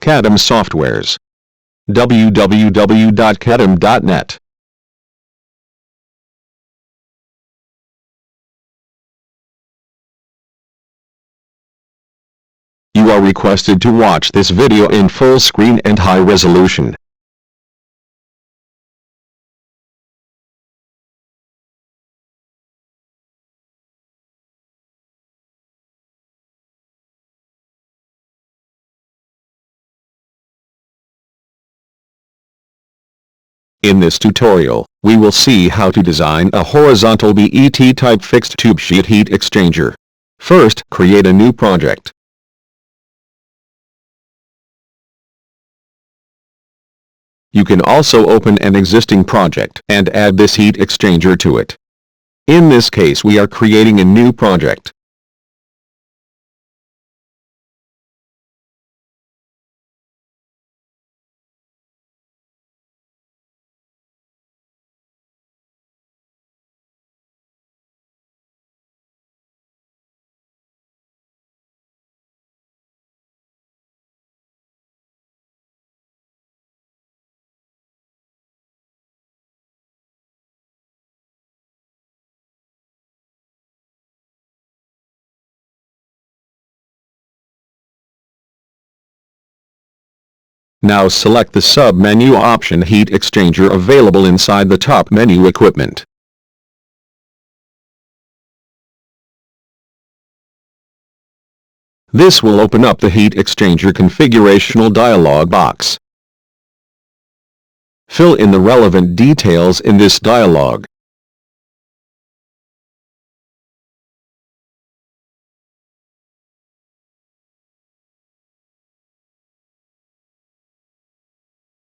CADEM softwares. www.cadem.net. You are requested to watch this video in full screen and high resolution. In this tutorial, we will see how to design a horizontal BET type fixed tube sheet heat exchanger. First, create a new project. You can also open an existing project and add this heat exchanger to it. In this case, we are creating a new project. Now select the sub-menu option Heat Exchanger available inside the top menu Equipment. This will open up the Heat Exchanger configurational dialog box. Fill in the relevant details in this dialog.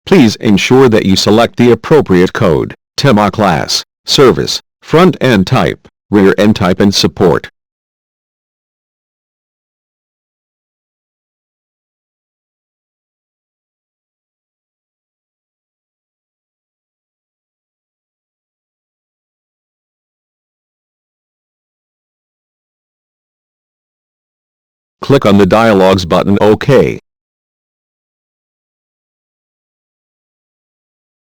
Please ensure that you select the appropriate code, tema class, service, front-end type, rear-end type and support. Click on the Dialogs button OK.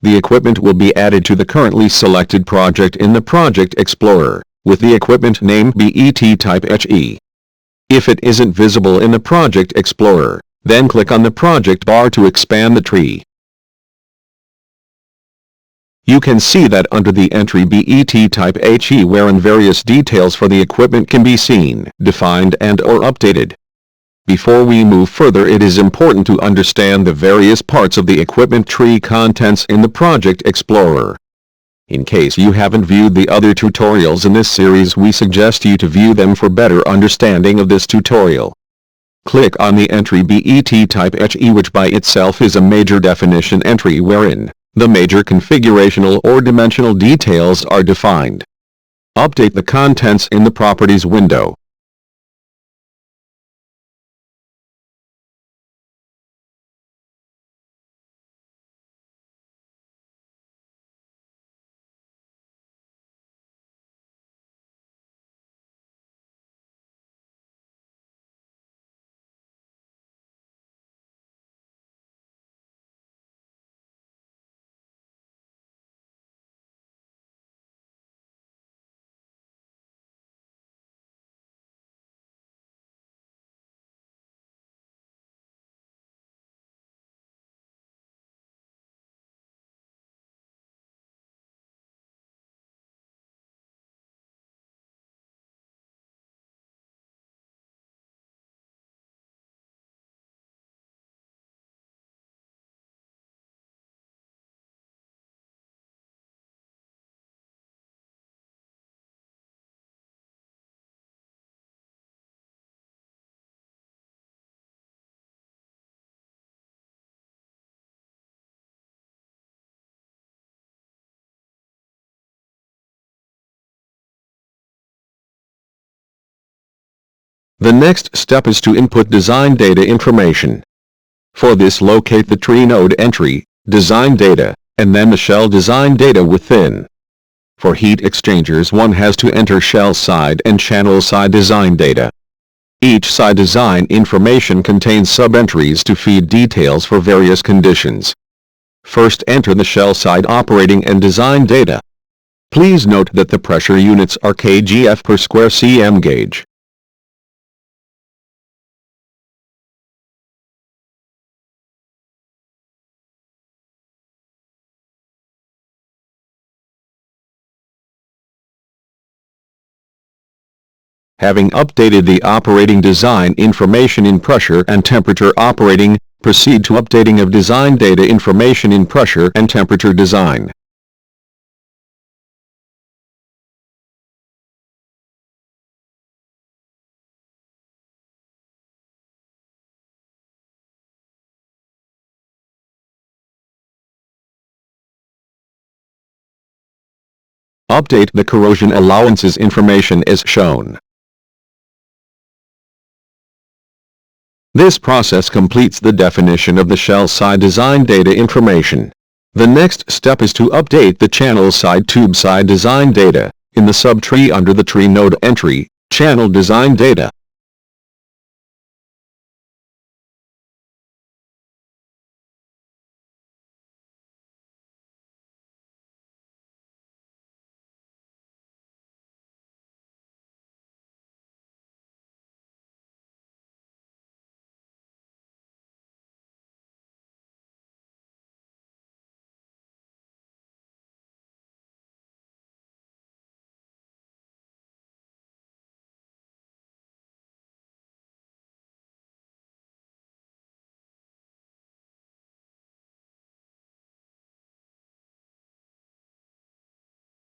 The equipment will be added to the currently selected project in the Project Explorer, with the equipment name BET type HE. If it isn't visible in the Project Explorer, then click on the project bar to expand the tree. You can see that under the entry BET type HE wherein various details for the equipment can be seen, defined and/or updated. Before we move further, it is important to understand the various parts of the equipment tree contents in the Project Explorer. In case you haven't viewed the other tutorials in this series, we suggest you to view them for better understanding of this tutorial. Click on the entry BET type HE, which by itself is a major definition entry wherein the major configurational or dimensional details are defined. Update the contents in the Properties window. The next step is to input design data information. For this, locate the tree node entry, Design Data, and then the shell design data within. For heat exchangers, one has to enter shell side and channel side design data. Each side design information contains sub-entries to feed details for various conditions. First, enter the shell side operating and design data. Please note that the pressure units are kgf per square cm gauge. Having updated the operating design information in pressure and temperature operating, proceed to updating of design data information in pressure and temperature design. Update the corrosion allowances information as shown. This process completes the definition of the shell side design data information. The next step is to update the channel side tube side design data, in the subtree under the tree node entry, channel design data.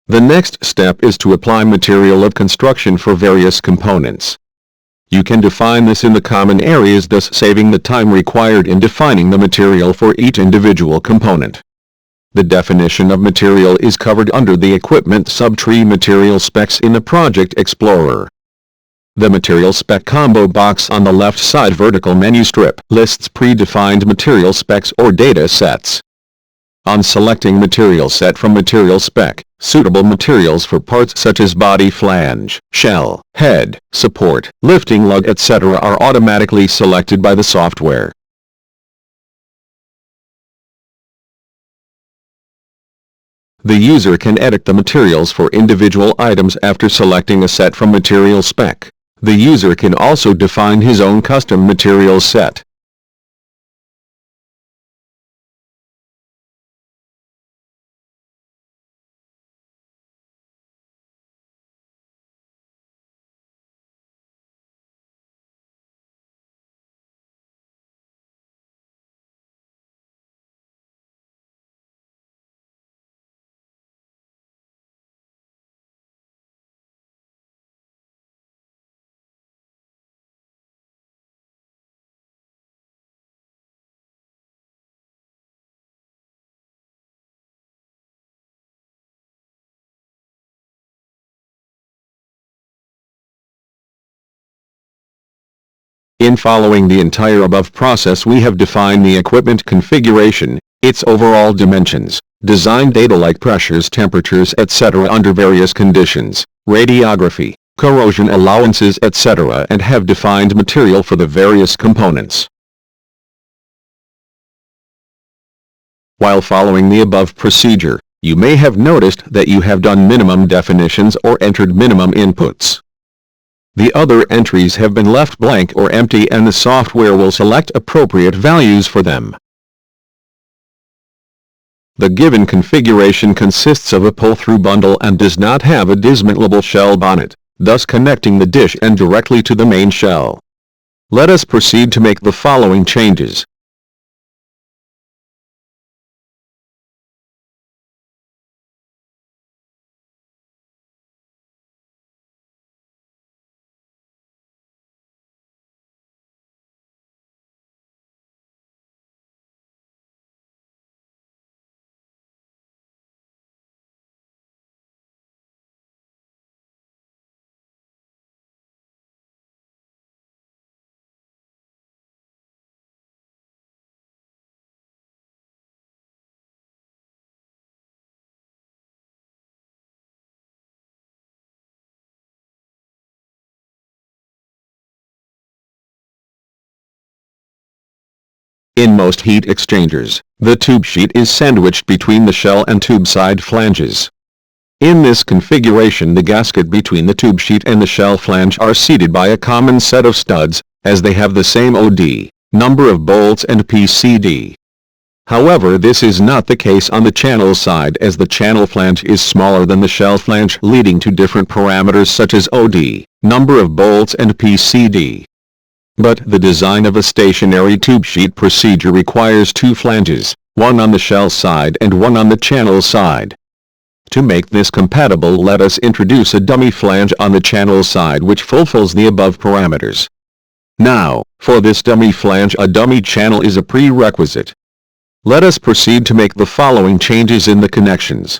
The next step is to apply material of construction for various components. You can define this in the common areas, thus saving the time required in defining the material for each individual component. The definition of material is covered under the Equipment subtree Material Specs in the Project Explorer. The Material Spec combo box on the left side vertical menu strip lists predefined material specs or data sets. On selecting Material Set from Material Spec, suitable materials for parts such as body flange, shell, head, support, lifting lug etc. are automatically selected by the software. The user can edit the materials for individual items after selecting a set from Material Spec. The user can also define his own custom material set. In following the entire above process, we have defined the equipment configuration, its overall dimensions, design data like pressures, temperatures, etc. under various conditions, radiography, corrosion allowances, etc. and have defined material for the various components. While following the above procedure, you may have noticed that you have done minimum definitions or entered minimum inputs. The other entries have been left blank or empty and the software will select appropriate values for them. The given configuration consists of a pull-through bundle and does not have a dismantlable shell bonnet, thus connecting the dish end directly to the main shell. Let us proceed to make the following changes. In most heat exchangers, the tube sheet is sandwiched between the shell and tube side flanges. In this configuration, the gasket between the tube sheet and the shell flange are seated by a common set of studs, as they have the same OD, number of bolts and PCD. However, this is not the case on the channel side, as the channel flange is smaller than the shell flange, leading to different parameters such as OD, number of bolts and PCD. But the design of a stationary tube sheet procedure requires two flanges, one on the shell side and one on the channel side. To make this compatible, let us introduce a dummy flange on the channel side which fulfills the above parameters. Now, for this dummy flange, a dummy channel is a prerequisite. Let us proceed to make the following changes in the connections.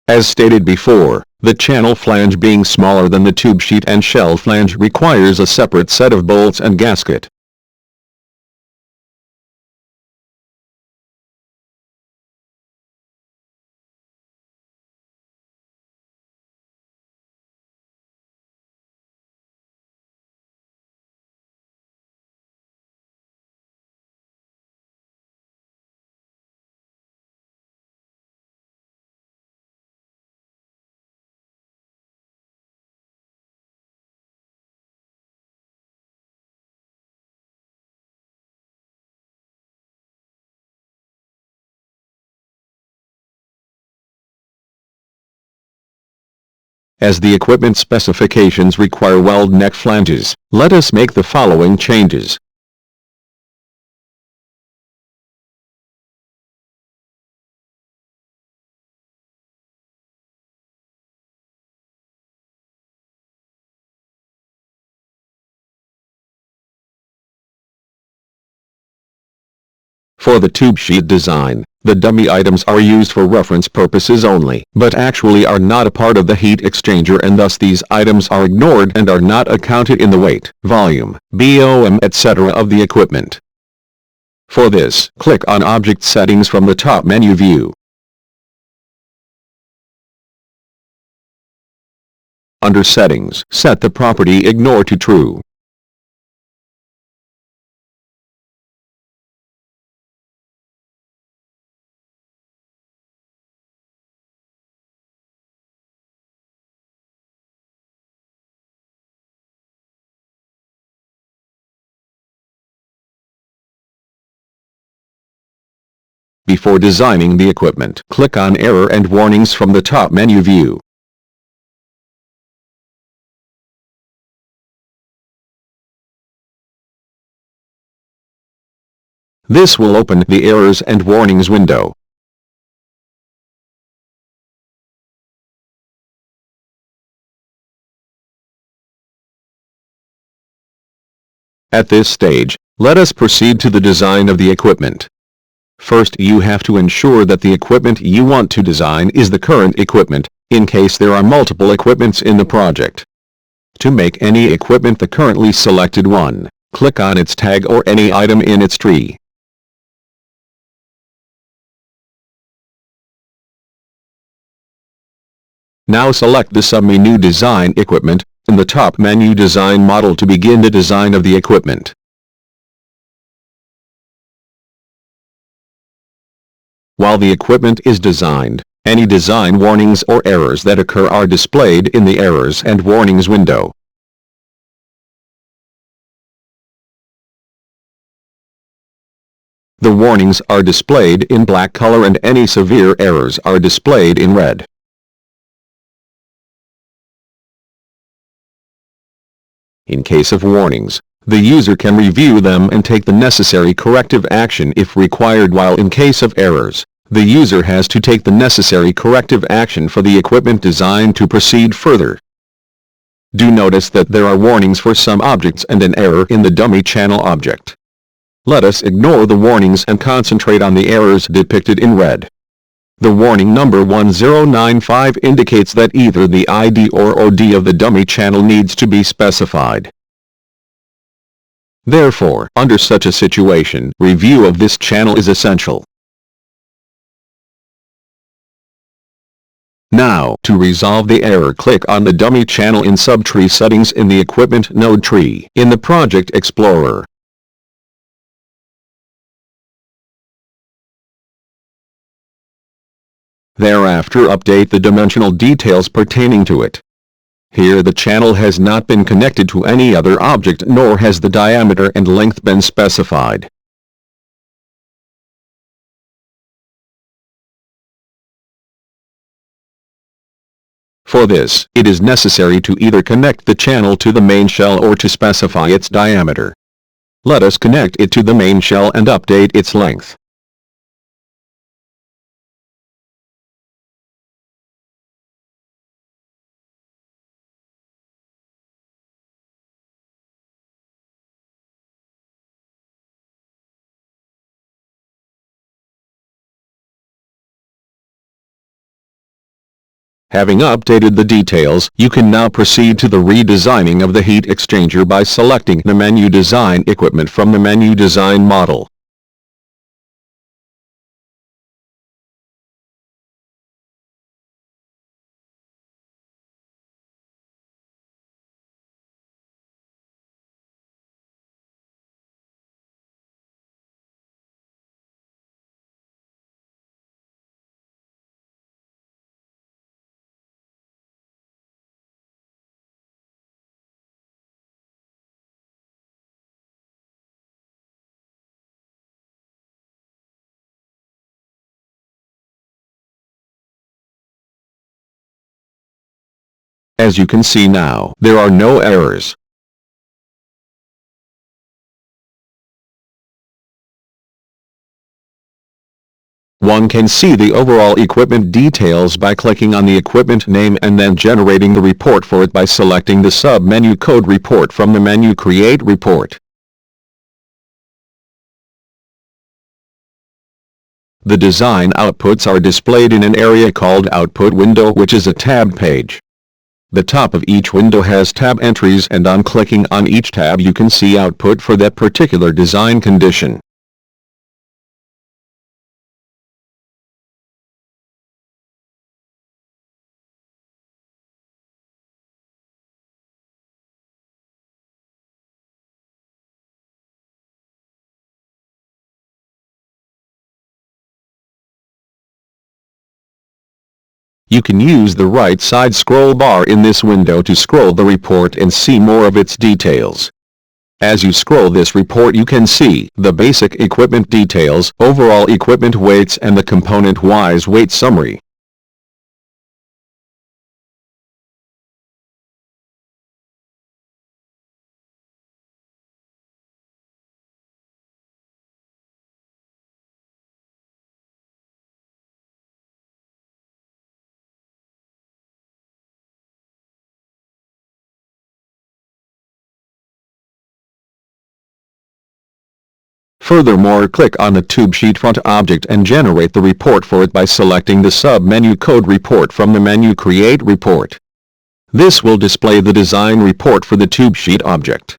As stated before, the channel flange being smaller than the tube sheet and shell flange requires a separate set of bolts and gasket. As the equipment specifications require weld neck flanges, let us make the following changes. For the tube sheet design, the dummy items are used for reference purposes only, but actually are not a part of the heat exchanger, and thus these items are ignored and are not accounted in the weight, volume, BOM, etc. of the equipment. For this, click on Object Settings from the top menu view. Under Settings, set the property Ignore to True. Before designing the equipment, click on Error and Warnings from the top menu view. This will open the Errors and Warnings window. At this stage, let us proceed to the design of the equipment. First, you have to ensure that the equipment you want to design is the current equipment, in case there are multiple equipments in the project. To make any equipment the currently selected one, click on its tag or any item in its tree. Now select the submenu Design Equipment in the top menu Design Model to begin the design of the equipment. While the equipment is designed, any design warnings or errors that occur are displayed in the Errors and Warnings window. The warnings are displayed in black color and any severe errors are displayed in red. In case of warnings, the user can review them and take the necessary corrective action if required, while in case of errors, the user has to take the necessary corrective action for the equipment design to proceed further. Do notice that there are warnings for some objects and an error in the dummy channel object. Let us ignore the warnings and concentrate on the errors depicted in red. The warning number 1095 indicates that either the ID or OD of the dummy channel needs to be specified. Therefore, under such a situation, review of this channel is essential. Now, to resolve the error, click on the dummy channel in Subtree Settings in the Equipment node tree in the Project Explorer. Thereafter, update the dimensional details pertaining to it. Here the channel has not been connected to any other object, nor has the diameter and length been specified. For this, it is necessary to either connect the channel to the main shell or to specify its diameter. Let us connect it to the main shell and update its length. Having updated the details, you can now proceed to the redesigning of the heat exchanger by selecting the menu Design Equipment from the menu Design Model. As you can see now, there are no errors. One can see the overall equipment details by clicking on the equipment name and then generating the report for it by selecting the sub-menu Code Report from the menu Create Report. The design outputs are displayed in an area called Output Window, which is a tabbed page. The top of each window has tab entries, and on clicking on each tab you can see output for that particular design condition. You can use the right side scroll bar in this window to scroll the report and see more of its details. As you scroll this report, you can see the basic equipment details, overall equipment weights, and the component-wise weight summary. Furthermore, click on the tube sheet front object and generate the report for it by selecting the sub-menu Code Report from the menu Create Report. This will display the design report for the tube sheet object.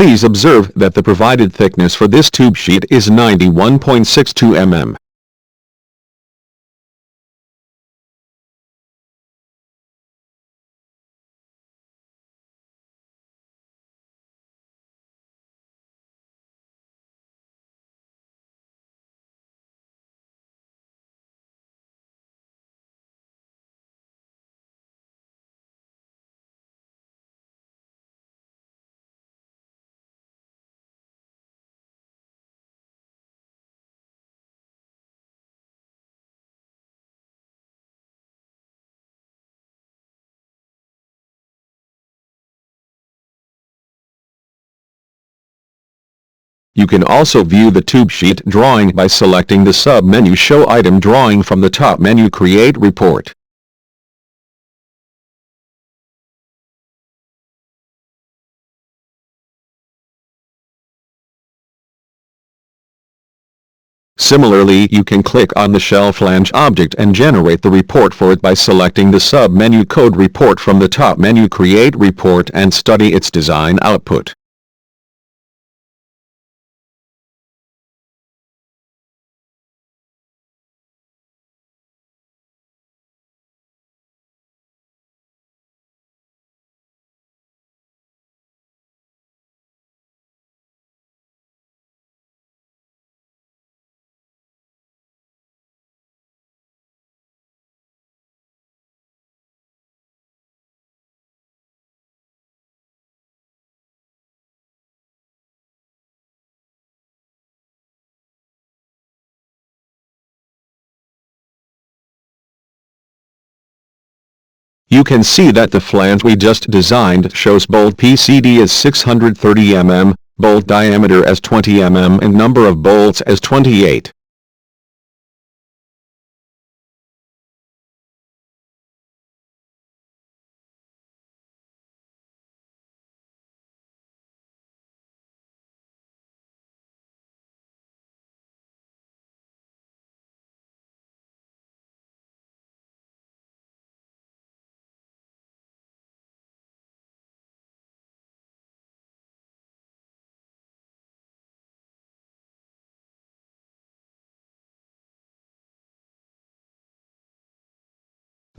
Please observe that the provided thickness for this tube sheet is 91.62 mm. You can also view the tube sheet drawing by selecting the sub-menu Show Item Drawing from the top menu Create Report. Similarly, you can click on the shell flange object and generate the report for it by selecting the sub-menu Code Report from the top menu Create Report and study its design output. You can see that the flange we just designed shows bolt PCD as 630 mm, bolt diameter as 20 mm and number of bolts as 28.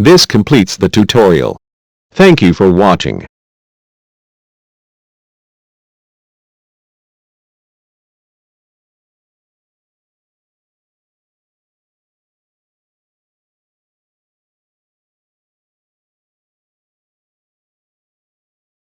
This completes the tutorial. Thank you for watching.